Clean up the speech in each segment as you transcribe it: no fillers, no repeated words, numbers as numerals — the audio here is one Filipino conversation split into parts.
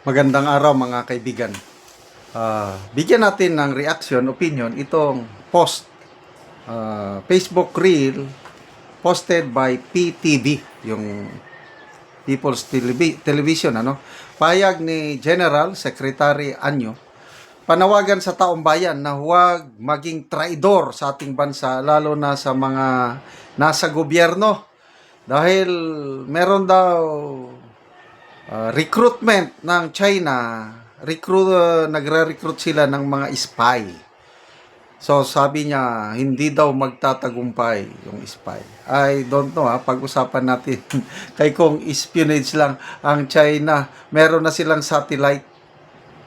Magandang araw mga kaibigan. Bigyan natin ng reaction, opinion itong post, Facebook Reel posted by PTV, yung People's Television, ano? Payag ni General Secretary Anyo, panawagan sa taong bayan na huwag maging traidor sa ating bansa, lalo na sa mga nasa gobyerno. Dahil meron daw recruitment ng China, nagre-recruit sila ng mga spy. So sabi niya, hindi daw magtatagumpay yung spy. I don't know pag-usapan natin. Kay kung espionage lang ang China, meron na silang satellite.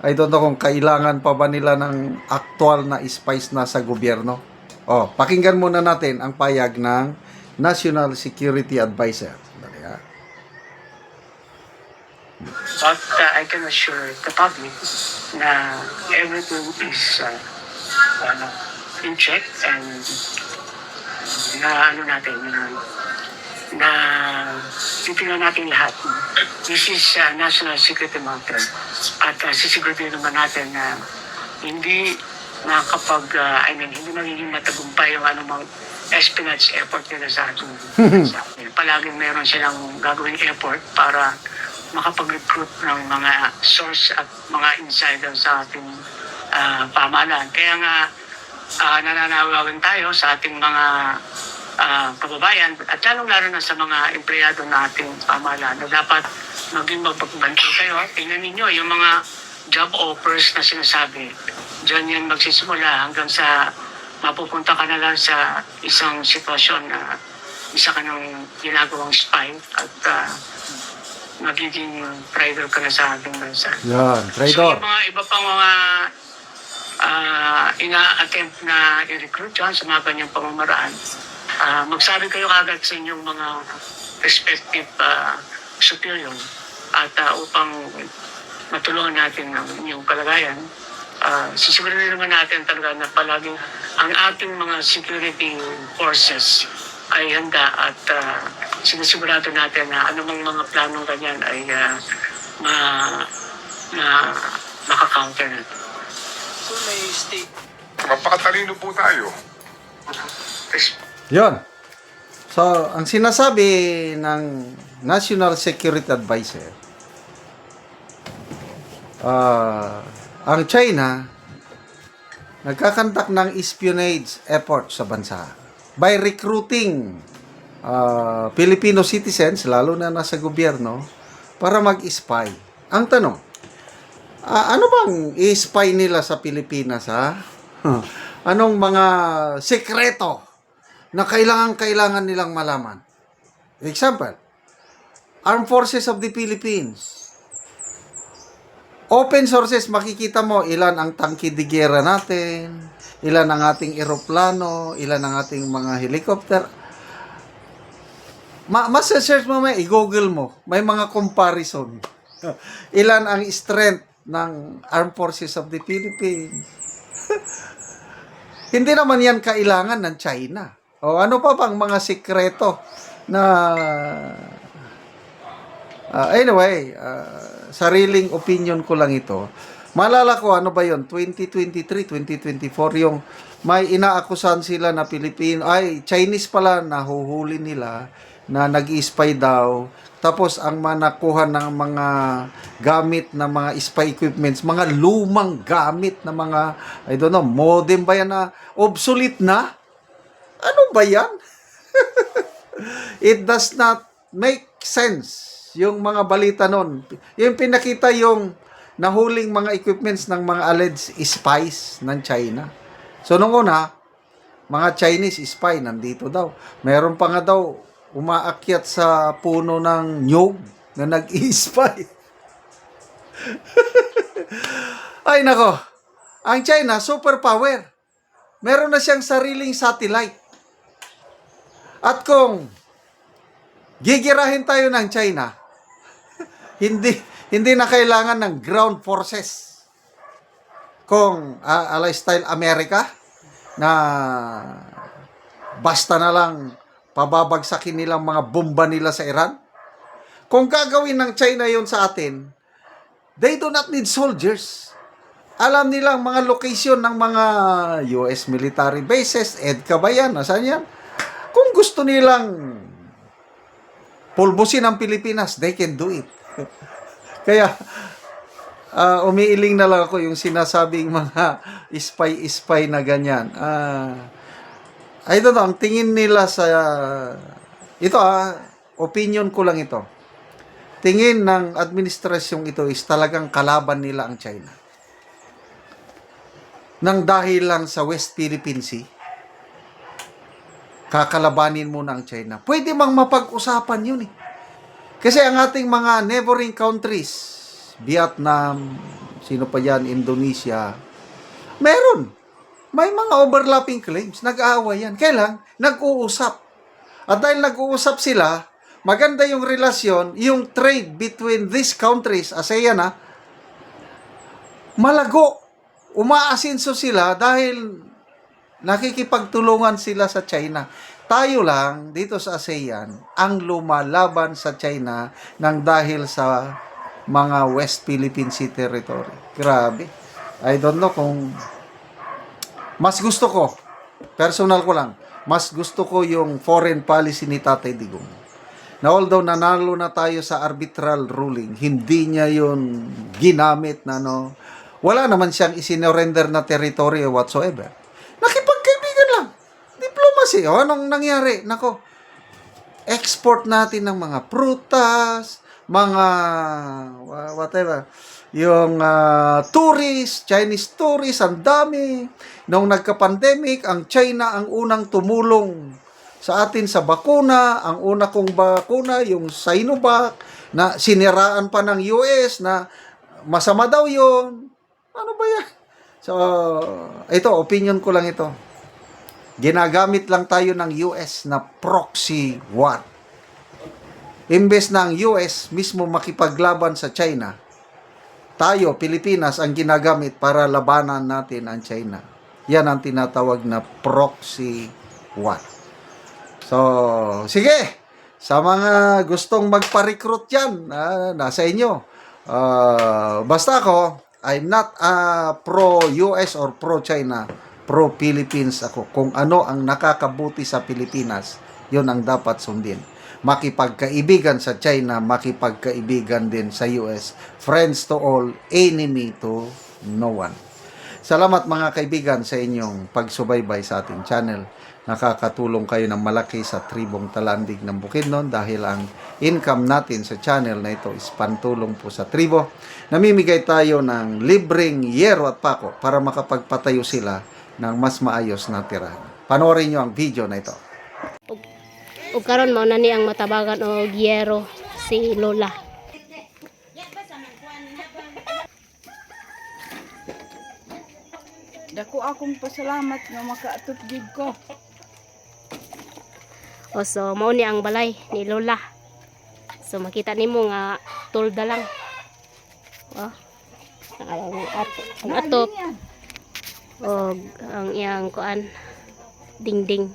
I don't know kung kailangan pa ba nila ng actual na spies na sa gobyerno. Pakinggan muna natin ang payag ng National Security Advisor. But I can assure the public na everything is in check and na na titingnan natin lahat. This is national security matter at sisiguraduhin naman natin na hindi hindi magiging matagumpay yung anumang espionage effort nila sa ating bansa. Palaging meron silang gagawing effort para makapag-recruit ng mga source at mga insider sa ating pamahalaan. Kaya nga nananawagan tayo sa ating mga kababayan at lalong-lalo na sa mga empleyado na ating pamahalaan na dapat maging magbantay kayo. Tingnan ninyo yung mga job offers na sinasabi. Diyan yan magsisimula hanggang sa mapupunta ka na lang sa isang sitwasyon na isa ka ng ginagawang spy at magiging traitor ka na sa ating bansa. Yan, traitor. So yung mga iba pang mga ina-attempt na i-recruit dyan sa mga kanyang pamamaraan, magsabi kayo kagad sa inyong mga respective superior at upang matulungan natin ang inyong kalagayan. Sisiguraduhin naman natin talaga na palaging ang ating mga security forces ay handa at sinisigurado natin na anumang mga planong ganyan ay maka-counter natin. So may state. Mapakatalino po tayo. Yon. So, ang sinasabi ng National Security Advisor, ang China nagkakandak ng espionage effort sa bansa by recruiting Filipino citizens, lalo na nasa gobyerno, para mag-spy. Ang tanong, ano bang i-spy nila sa Pilipinas, ha? Anong mga sekreto na kailangan nilang malaman? Example, Armed Forces of the Philippines. Open sources, makikita mo ilan ang tangke de guerra natin, ilan ang ating eroplano, ilan ang ating mga helicopter. Mas-search mo, i-google mo, may mga comparison. Ilan ang strength ng Armed Forces of the Philippines. Hindi naman yan kailangan ng China. Ano pa bang mga sikreto na anyway, sariling opinion ko lang ito. Malala ko, ano ba yun? 2023, 2024, yung may inaakusahan sila na Chinese pala, nahuhuli nila na nag-spy daw. Tapos ang manakuha ng mga gamit na mga spy equipments, mga lumang gamit na mga, I don't know, modem ba yan na obsolete na? Ano ba yan? It does not make sense. Yung mga balita nun, yung pinakita yung nahuling mga equipments ng mga alleged spies ng China. So nung una, mga Chinese spy nandito daw. Meron pa nga daw umaakyat sa puno ng nyug na nag-i-spy. Ay nako, ang China superpower. Meron na siyang sariling satellite. At kung gigirahin tayo ng China, hindi na kailangan ng ground forces. Kung style America, na basta na lang pababagsakin nilang mga bomba nila sa Iran. Kung gagawin ng China yon sa atin, They do not need soldiers. Alam nilang mga location ng mga US military bases, EDCA ba yan? Nasaan yan? Kung gusto nilang pulbusin ang Pilipinas, they can do it. Kaya, umiiling na lang ako yung sinasabing mga spy na ganyan. I don't know, ang tingin nila sa... ito opinion ko lang ito. Tingin ng administrasyong ito is talagang kalaban nila ang China. Nang dahil lang sa West Philippine Sea, kakalabanin mo ng China. Pwede mang mapag-usapan yun eh. Kasi ang ating mga neighboring countries, Vietnam, sino pa yan, Indonesia, meron. May mga overlapping claims. Nag-aaway yan. Kailan? Nag-uusap. At dahil nag-uusap sila, maganda yung relasyon, yung trade between these countries, ASEAN malago. Umaasinso sila dahil nakikipagtulungan sila sa China. Tayo lang, dito sa ASEAN, ang lumalaban sa China nang dahil sa mga West Philippine Sea territory. Grabe. I don't know kung... Mas gusto ko, personal ko lang, mas gusto ko yung foreign policy ni Tatay Digong. Na although nanalo na tayo sa arbitral ruling, hindi niya yun ginamit na wala naman siyang isinorender na territory whatsoever. Nakipagkaibigan lang. Diplomacy. O, anong nangyari? Nako, export natin ng mga prutas, mga whatever, yung tourist, Chinese tourists, ang dami. Noong nagka-pandemic, ang China ang unang tumulong sa atin sa bakuna. Ang una kong bakuna, yung Sinovac, na siniraan pa ng US na masama daw yun. Ano ba yan? So, ito, opinion ko lang ito. Ginagamit lang tayo ng US na proxy war. Imbes na ang US mismo makipaglaban sa China, tayo, Pilipinas, ang ginagamit para labanan natin ang China. Yan ang tinatawag na proxy war. So, sige, sa mga gustong magpa-recruit dyan, nasa inyo. Basta ako, I'm not pro-US or pro-China, pro-Philippines ako. Kung ano ang nakakabuti sa Pilipinas, yun ang dapat sundin. Makipagkaibigan sa China, makipagkaibigan din sa US. Friends to all, enemy to no one. Salamat mga kaibigan sa inyong pagsubaybay sa ating channel. Nakakatulong kayo ng malaki sa tribong Talandig ng Bukidnon dahil ang income natin sa channel na ito is pantulong po sa tribo. Namimigay tayo ng libreng yero at pako para makapagpatayo sila ng mas maayos na tirahan. Panoorin nyo ang video na ito. O karon mao na ni ang matabagan og yero si Lola. Dako akong pasalamat nga makaatop gid ko. O so mao ni ang balay ni Lola. So makita nimo nga tolda lang. Oh. Ang atop o ang iyang kuan dingding.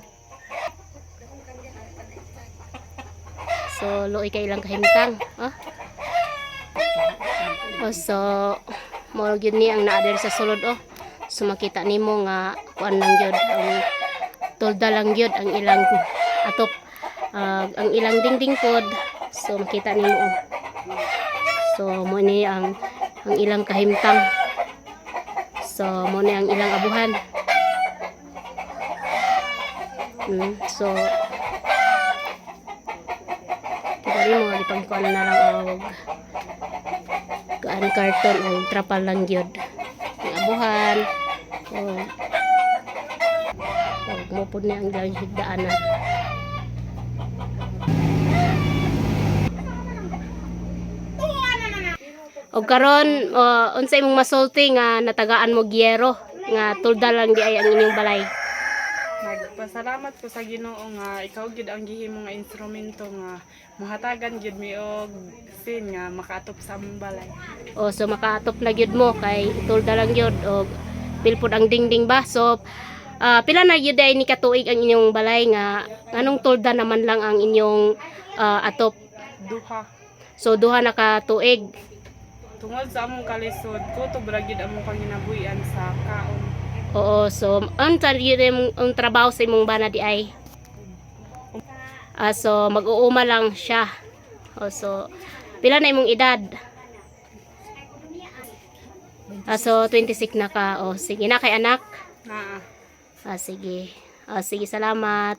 So luoy kay ilang kahimtang, oh. O so mao gyud ni ang naa diri sa sulod, oh. So makita nimo nga kuan lang gyud ang tolda lang gyud ang ilang atop, ang ilang dingding pod. So makita nimo, oh. So mo ni ang ilang kahimtang. So mo ni ang ilang abuhan. So kita mo gipang kuan na lang og kuan karton o trapal lang gyud ang abuhan. Mo pud ni ang ilang higdaanan. Og karon unsa imong masulti nga natagaan mo gyero nga tulda lang di ay ang inyong balay? Nagpasalamat ko sa Ginoo nga ikaw gid ang gihimo nga instrumento nga mahatagan gid mi og sin nga makaatop sa among balay. O so makaatop na gyud mo kay tulda lang gyud og pilpod ang dingding ba. So pila na gyud ay ni katuig ang inyong balay nga anong tulda naman lang ang inyong atop? Duha. So duha na ka tuig. tungod sa among kalisod, kutob ra gyud among panginabuhian sa kaon. Oo, so ang trabaho sa imong bana di ay. So mag-uuma lang siya. So pila na imong edad? So 26 na ka. Sige na kay anak. Naa. Sige. Sige, salamat.